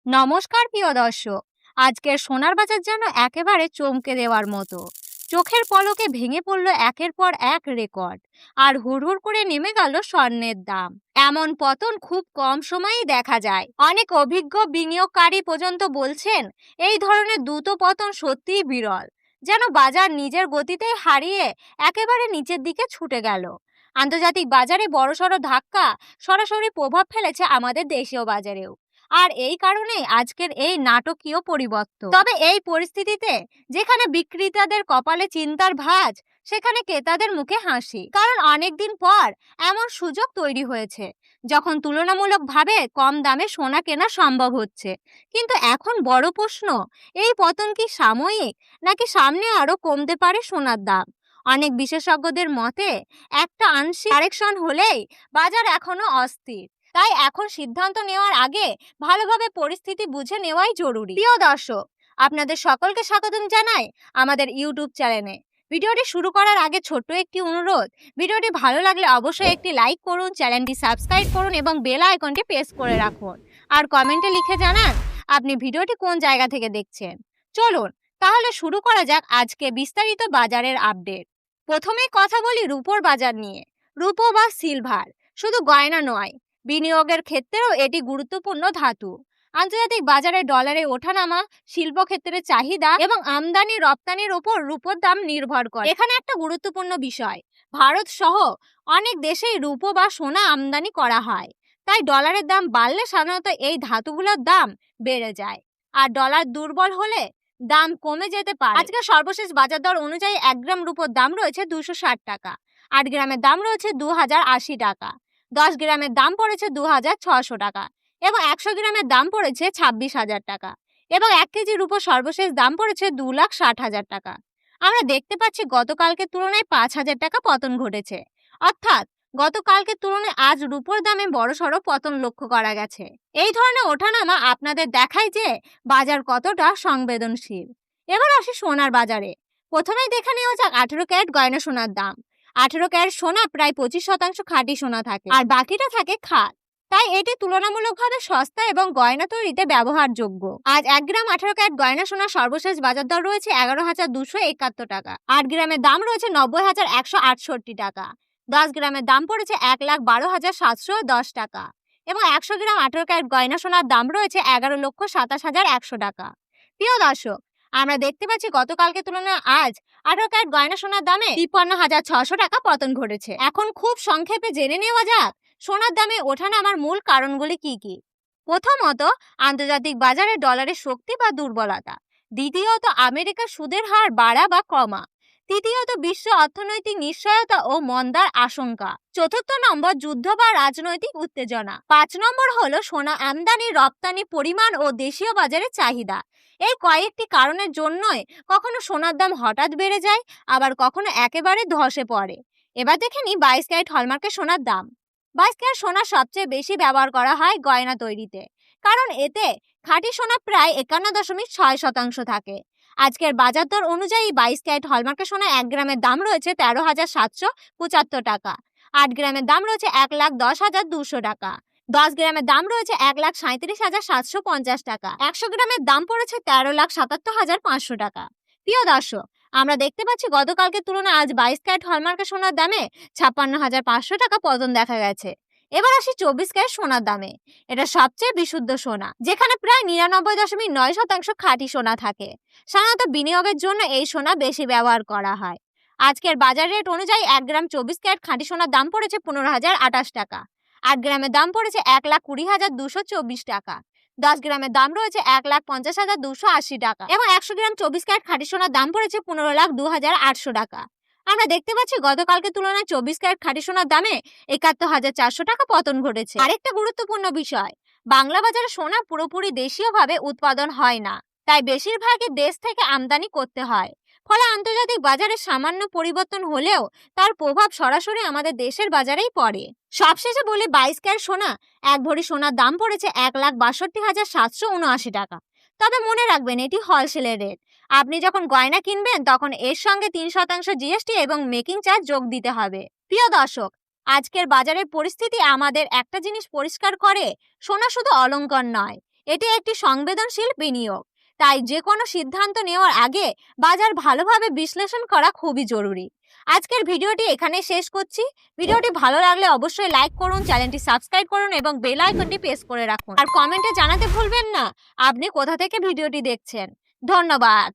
নমস্কার প্রিয় দর্শক। আজকের সোনার বাজার যেন একেবারে চমকে দেওয়ার মতো। চোখের পলকে ভেঙে পড়ল একের পর এক রেকর্ড, আর হুড়হুড় করে নেমে গেল স্বর্ণের দাম। এমন পতন খুব কম সময়েই দেখা যায়। অনেক অভিজ্ঞ বিনিয়োগকারী পর্যন্ত বলছেন এই ধরনের দ্রুত পতন সত্যিই বিরল, যেন বাজার নিজের গতিতে হারিয়ে একেবারে নিচের দিকে ছুটে গেল। আন্তর্জাতিক বাজারে বড়সড় ধাক্কা সরাসরি প্রভাব ফেলেছে আমাদের দেশীয় বাজারেও, আর এই কারণেই আজকের এই নাটকীয় পরিবর্তন। তবে এই পরিস্থিতিতে যেখানে বিক্রেতাদের কপালে চিন্তার ভাঁজ, সেখানে ক্রেতাদের মুখে হাসি, কারণ অনেকদিন পর এমন সুযোগ তৈরি হয়েছে যখন তুলনামূলকভাবে কম দামে সোনা কেনা সম্ভব হচ্ছে। কিন্তু এখন বড় প্রশ্ন, এই পতন কি সাময়িক, নাকি সামনে আরো কমতে পারে সোনার দাম? অনেক বিশেষজ্ঞদের মতে একটা আংশিক কারেকশন হলেই বাজার এখনো অস্থির। তাই এখন সিদ্ধান্ত নেওয়ার আগে ভালোভাবে পরিস্থিতি বুঝে নেওয়াই জরুরি। প্রিয় দর্শক, আপনাদের সকলকে স্বাগতম জানাই আমাদের ইউটিউব চ্যানেলে। ভিডিওটি শুরু করার আগে ছোট্ট একটি অনুরোধ, ভিডিওটি ভালো লাগলে অবশ্যই একটি লাইক করুন, চ্যানেলটি সাবস্ক্রাইব করুন এবং বেল আইকনটি প্রেস করে রাখুন। আর কমেন্টে লিখে জানান আপনি ভিডিওটি কোন জায়গা থেকে দেখছেন। চলুন তাহলে শুরু করা যাক আজকে বিস্তারিত বাজারের আপডেট। প্রথমেই কথা বলি রূপোর বাজার নিয়ে। রূপো বা সিলভার শুধু গয়না নয়, বিনিয়োগের ক্ষেত্রেও এটি গুরুত্বপূর্ণ ধাতু। আন্তর্জাতিক বাজারে ডলারের ওঠানামা, শিল্পক্ষেত্রের চাহিদা এবং আমদানি রপ্তানির ওপর রূপোর দাম নির্ভর করে। এখানে একটা গুরুত্বপূর্ণ বিষয়, ভারত সহ অনেক দেশেই রূপো বা সোনা আমদানি করা হয়। তাই ডলারের দাম বাড়লে সাধারণত এই ধাতুগুলোর দাম বেড়ে যায়, আর ডলার দুর্বল হলে দাম কমে যেতে পারে। আজকে সর্বশেষ বাজার দর অনুযায়ী 1 গ্রাম রূপোর দাম রয়েছে 260 টাকা, 8 গ্রামের দাম রয়েছে 2080 টাকা, 10 গ্রামের দাম পড়েছে 2600 টাকা এবং 100 গ্রামের দাম পড়েছে 26,000 টাকা এবং 1 কেজি রূপো সর্বশেষ দাম পড়েছে 2,60,000 টাকা। আমরা দেখতে পাচ্ছি গতকালকের তুলনায় 5,000 টাকা পতন ঘটেছে, অর্থাৎ গতকালকের তুলনায় আজ রূপোর দামে বড়সড় পতন লক্ষ্য করা গেছে। এই ধরনের ওঠানামা আপনাদের দেখায় যে বাজার কতটা সংবেদনশীল। এবার আসি সোনার বাজারে। প্রথমেই দেখে নেওয়া যাক 18 ক্যারেট গয়না সোনার দাম। 18 ক্যারেট সোনা প্রায় 25% খাঁটি সোনা থাকে, আর বাকিটা থাকে খাদ। তাই এটি তুলনামূলকভাবে সস্তা এবং গয়না তৈরিতে ব্যবহারযোগ্য। আজ 1 গ্রাম 18 ক্যারেট গয়না সোনার সর্বশেষ বাজার দর রয়েছে 11,271 টাকা, 8 গ্রামের দাম রয়েছে 90,168 টাকা, 10 গ্রামের দাম পড়েছে 1,12,710 টাকা এবং 100 গ্রাম 18 ক্যারেট গয়না সোনার দাম রয়েছে 11,27,100 টাকা। প্রিয় দর্শক, আমরা দেখতে পাচ্ছি গতকালকে তুলনায় আজ 18 ক্যারেট গয়না সোনার দামে 53,600 টাকা পতন ঘটেছে। এখন খুব সংক্ষেপে জেনে নেওয়া যাক সোনার দামে ওঠানামার মূল কারণগুলি কি কি। প্রথমত, আন্তর্জাতিক বাজারে ডলারের শক্তি বা দুর্বলতা। দ্বিতীয়ত, আমেরিকার সুদের হার বাড়া বা কমা। তৃতীয়ত, বিশ্ব অর্থনৈতিক নিশ্চয়তা ও মন্দার আশঙ্কা। চতুর্থ নম্বর, যুদ্ধ বা রাজনৈতিক উত্তেজনা। 5 নম্বর হলো সোনা আমদানি রপ্তানি পরিমাণ ও দেশীয় বাজারে চাহিদা। এই কয়েকটি কারণের জন্যই কখনো সোনার দাম হঠাৎ বেড়ে যায়, আবার কখনো একেবারে ধসে পড়ে। এবার দেখে নি 22 ক্যারেট হলমার্কের সোনার দাম। 22 ক্যারেট সোনা সবচেয়ে বেশি ব্যবহার করা হয় গয়না তৈরিতে, কারণ এতে খাঁটি সোনা প্রায় 51.6% থাকে। আজকের বাজার দর অনুযায়ী 22 ক্যারেট হলমার্কের সোনা 1 গ্রামের দাম রয়েছে 13,775 টাকা, 8 গ্রামের দাম রয়েছে 1,10,200 টাকা, 10 গ্রামের দাম রয়েছে 1,37,750 টাকা, 100 গ্রামের দাম পড়েছে 13,77,500 টাকা। প্রিয় দর্শক, আমরা দেখতে পাচ্ছি গতকালকে তুলনায় আজ 22 ক্যারেট হলমার্কের সোনার দামে 56,500 টাকা পতন দেখা গেছে। এবার আসি 24 ক্যারেট সোনার দামে। এটা সবচেয়ে বিশুদ্ধ সোনা, যেখানে প্রায় 99.9% খাঁটি সোনা থাকে। সাধারণত বিনিয়োগের জন্য এই সোনা বেশি ব্যবহার করা হয়। আজকের বাজার রেট অনুযায়ী 1 গ্রাম 24 ক্যারেট খাঁটি সোনার দাম পড়েছে 15,028 টাকা, 8 গ্রামের দাম পড়েছে 1,20,224 টাকা, 10 গ্রামের দাম রয়েছে 1,50,280 টাকা এবং 100 গ্রাম 24 ক্যারেট খাঁটি সোনার দাম পড়েছে 15,02,800 টাকা। আমরা দেখতে পাচ্ছি গতকালকে তুলনায় 24 ক্যারেট খাঁটি সোনার দামে 71,400 টাকা পতন ঘটেছে। আরেকটা গুরুত্বপূর্ণ বিষয়, বাংলা বাজারে সোনা পুরোপুরি দেশীয়ভাবে উৎপাদন হয় না, তাই বেশিরভাগই দেশ থেকে আমদানি করতে হয়। ফলে আন্তর্জাতিক বাজারে সামান্য পরিবর্তন হলেও তার প্রভাব সরাসরি আমাদের দেশের বাজারেই পড়ে। সবশেষে বলি 22 ক্যারেট সোনা, 1 ভরি সোনার দাম পড়েছে 1,62,779 টাকা। তবে মনে রাখবেন, এটি হোলসেলের রেট। আপনি যখন গয়না কিনবেন তখন এর সঙ্গে 3% জিএসটি এবং মেকিং চার্জ যোগ দিতে হবে। প্রিয় দর্শক, আজকের বাজারের পরিস্থিতি আমাদের একটা জিনিস পরিষ্কার করে, সোনা শুধু অলংকার নয়, এটি একটি সংবেদনশীল বিনিয়োগ, তাই যে কোনো সিদ্ধান্ত নেওয়ার আগে বাজার ভালোভাবে বিশ্লেষণ করা খুবই জরুরি। আজকের ভিডিওটি এখানে শেষ করছি। ভিডিওটি ভালো লাগলে অবশ্যই লাইক করুন, চ্যানেলটি সাবস্ক্রাইব করুন এবং বেল আইকনটি প্রেস করে রাখুন। আর কমেন্টে জানাতে ভুলবেন না আপনি কোথা থেকে ভিডিওটি দেখছেন। ধন্যবাদ।